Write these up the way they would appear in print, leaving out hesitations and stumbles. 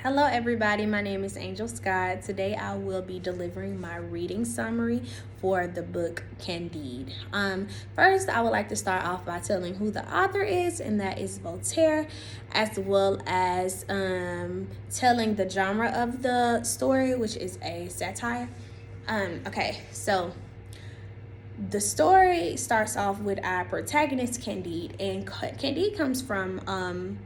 Hello everybody, my name is Angel Scott. Today I will be delivering my reading summary for the book Candide. First I would like to start off by telling who the author is, and that is Voltaire, as well as telling the genre of the story, which is a satire. So the story starts off with our protagonist Candide, and Candide comes from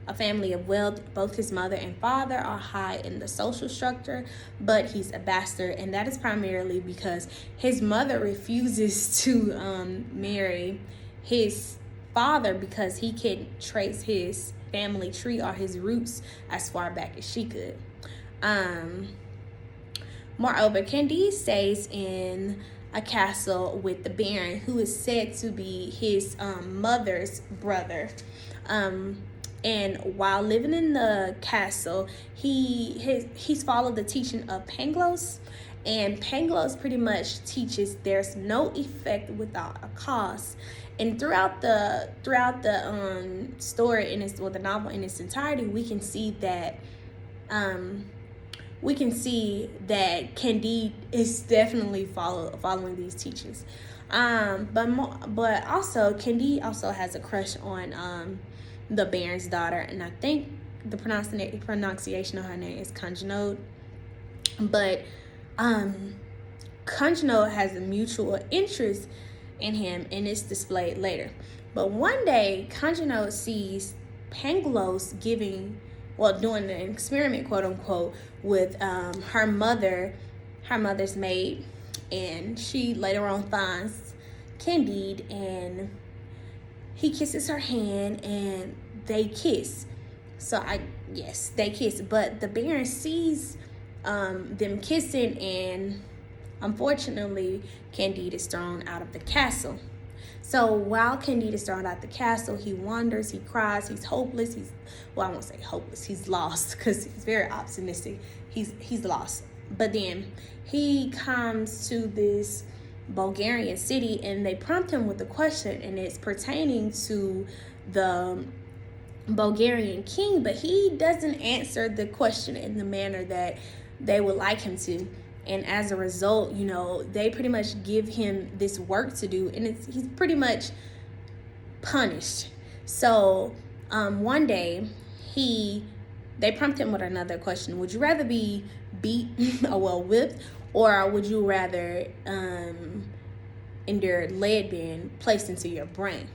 a family of wealth. Both his mother and father are high in the social structure, but he's a bastard, and that is primarily because his mother refuses to marry his father because he can trace his family tree or his roots as far back as she could. Moreover, Candide stays in a castle with the Baron, who is said to be his mother's brother. And while living in the castle, he's followed the teaching of Pangloss, and Pangloss pretty much teaches there's no effect without a cause. And throughout the story the novel in its entirety, we can see that Candide is definitely following these teachings. But also Candide also has a crush on the Baron's daughter, and I think the pronunciation of her name is Candide. But Candide has a mutual interest in him, and it's displayed later. But one day, Candide sees Pangloss doing an experiment, quote unquote, with her mother's maid, and she later on finds Candide, and he kisses her hand and they kiss. They kiss, but the Baron sees them kissing, and unfortunately Candide is thrown out of the castle. So while Candide is thrown out of the castle, he wanders, he cries, he's hopeless. I won't say hopeless, he's lost, because he's very optimistic. He's lost. But then he comes to this Bulgarian city, and they prompt him with a question, and it's pertaining to the Bulgarian king, but he doesn't answer the question in the manner that they would like him to. And as a result, they pretty much give him this work to do, and he's pretty much punished. So one day they prompt him with another question: would you rather be beat or whipped, or would you rather endure lead being placed into your brain?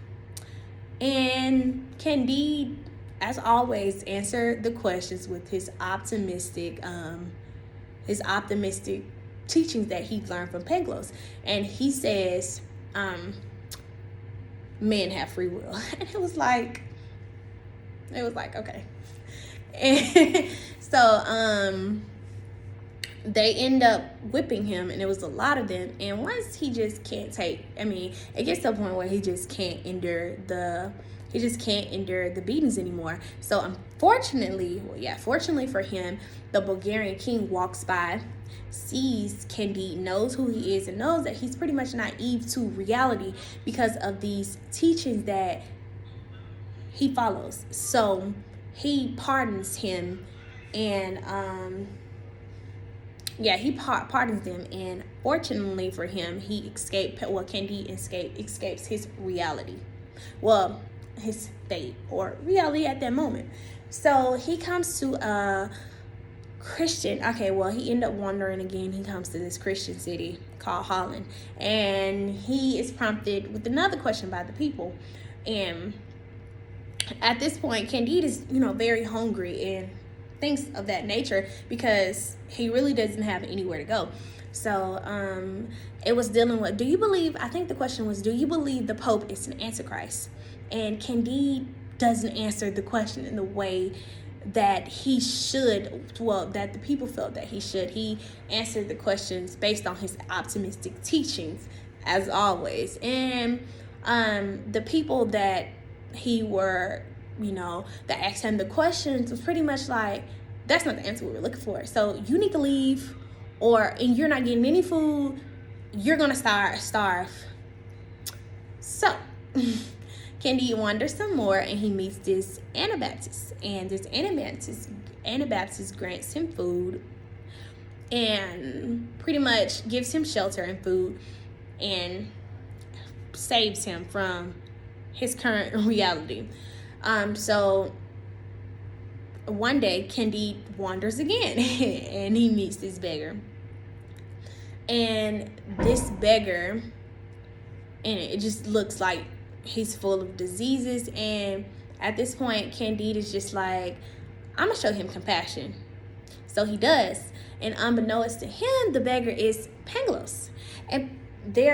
And Candide, as always, answered the questions with his optimistic teachings that he learned from Pangloss. And he says, men have free will. And it was like, okay. And so they end up whipping him, and it was a lot of them. And once he just can't it gets to a point where he just can't endure the beatings anymore. So fortunately for him, the Bulgarian king walks by, sees Candide, knows who he is, and knows that he's pretty much naive to reality because of these teachings that he follows. So he pardons him, and he pardons them, and fortunately for him, Candide escapes his reality. Well, his fate or reality at that moment. So he comes to a Christian. He ended up wandering again. He comes to this Christian city called Holland, and he is prompted with another question by the people. And at this point, Candide is, very hungry and things of that nature, because he really doesn't have anywhere to go. So it was dealing with, I think the question was, do you believe the Pope is an Antichrist? And Candide doesn't answer the question in the way that he should, that the people felt that he should. He answered the questions based on his optimistic teachings, as always. And the people that that asked him the questions was pretty much like, that's not the answer we were looking for. So you need to leave, and you're not getting any food. You're gonna starve. So Candide wanders some more, and he meets this Anabaptist, and this Anabaptist grants him food and pretty much gives him shelter and food and saves him from his current reality. So one day Candide wanders again and he meets this beggar. And this beggar, and it just looks like he's full of diseases. And at this point, Candide is just like, I'm gonna show him compassion. So he does. And unbeknownst to him, the beggar is Pangloss. And they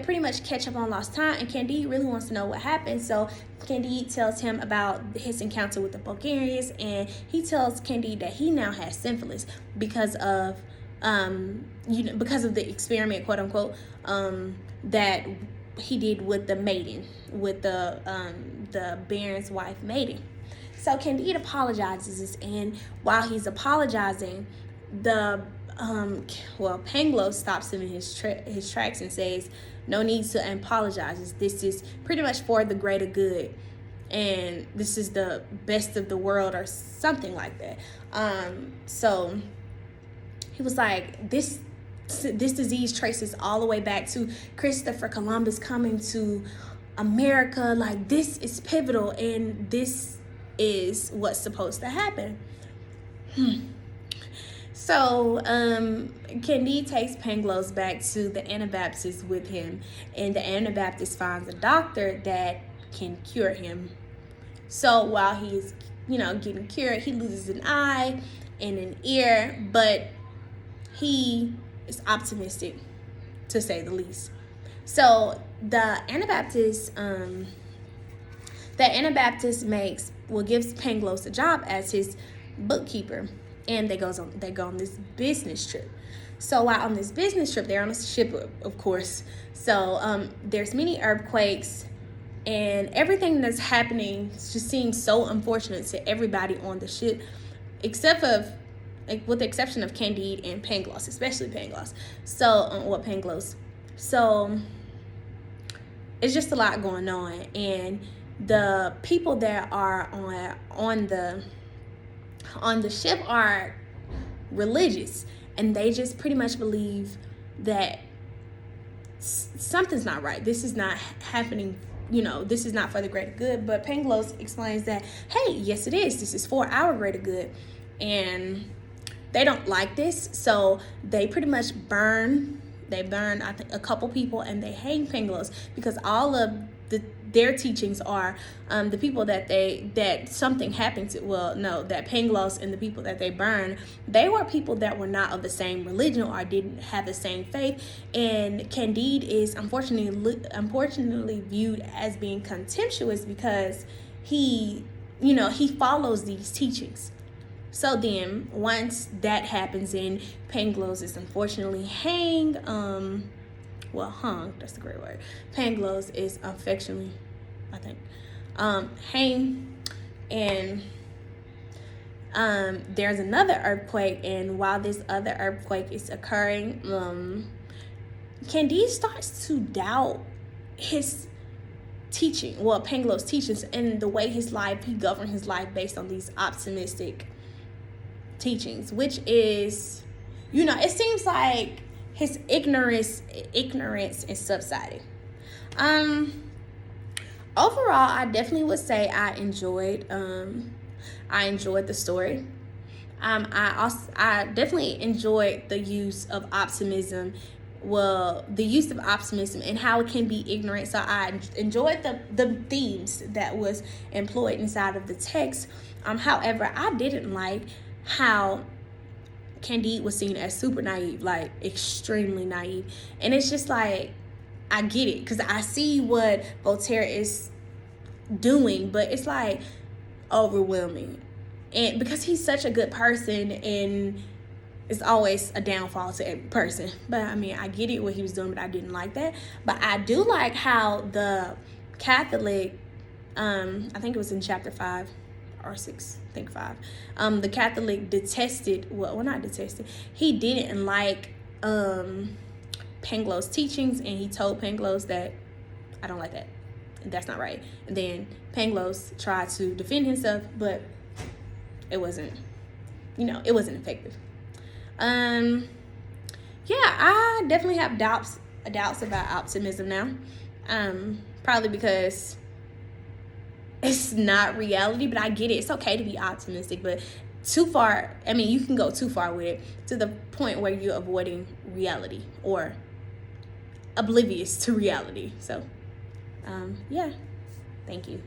pretty much catch up on lost time, and Candide really wants to know what happened. So Candide tells him about his encounter with the Bulgarians, and he tells Candide that he now has syphilis because of the experiment, quote unquote, that he did with the maiden, with the Baron's wife maiden. So Candide apologizes, and while he's apologizing, Pangloss stops him in his tracks and says, "No need to apologize. This is pretty much for the greater good, and this is the best of the world," or something like that. So he was like, this disease traces all the way back to Christopher Columbus coming to America. Like, this is pivotal, and this is what's supposed to happen. So Candide takes Pangloss back to the Anabaptist with him, and the Anabaptist finds a doctor that can cure him. So while he's getting cured, he loses an eye and an ear, but he is optimistic, to say the least. So the Anabaptist gives Pangloss a job as his bookkeeper, and they go on this business trip. So while on this business trip, they're on a ship, of course. So there's many earthquakes, and everything that's happening just seems so unfortunate to everybody on the ship, with the exception of Candide and Pangloss, especially Pangloss. Pangloss. So it's just a lot going on, and the people that are on the ship are religious, and they just pretty much believe that something's not right. This is not happening. This is not for the greater good. But Pangloss explains that, hey, yes, it is. This is for our greater good, and they don't like this, so they pretty much burn. They burn, I think, a couple people, and they hang Pangloss, because all of their teachings are the people that something happened to. Well, no, that Pangloss and the people that they burn, they were people that were not of the same religion or didn't have the same faith. And Candide is unfortunately viewed as being contemptuous because he follows these teachings. So then, once that happens and Pangloss is unfortunately hung, that's the great word. Pangloss is affectionately, I think, hang, and there's another earthquake, and while this other earthquake is occurring, Candide starts to doubt his teaching, Pangloss' teachings, and the way he governed his life based on these optimistic teachings, which is, it seems like his ignorance is subsiding. Overall, I definitely would say I enjoyed the story. I definitely enjoyed the use of optimism. And how it can be ignorant. So I enjoyed the themes that was employed inside of the text. However, I didn't like how Candide was seen as super naive, like extremely naive. And it's just like, I get it, because I see what Voltaire is doing, but it's like overwhelming. And because he's such a good person, and it's always a downfall to every person. But I mean, I get it what he was doing, but I didn't like that. But I do like how the Catholic, I think it was in chapter 5 or 6, I think 5. The Catholic he didn't like Pangloss' teachings, and he told Pangloss that, I don't like that. that's not right. And then Pangloss tried to defend himself, but it wasn't, it wasn't effective. Yeah, I definitely have doubts about optimism now. Probably because it's not reality, but I get it. It's okay to be optimistic, but too far, I mean, you can go too far with it to the point where you're avoiding reality or oblivious to reality. So, yeah, thank you.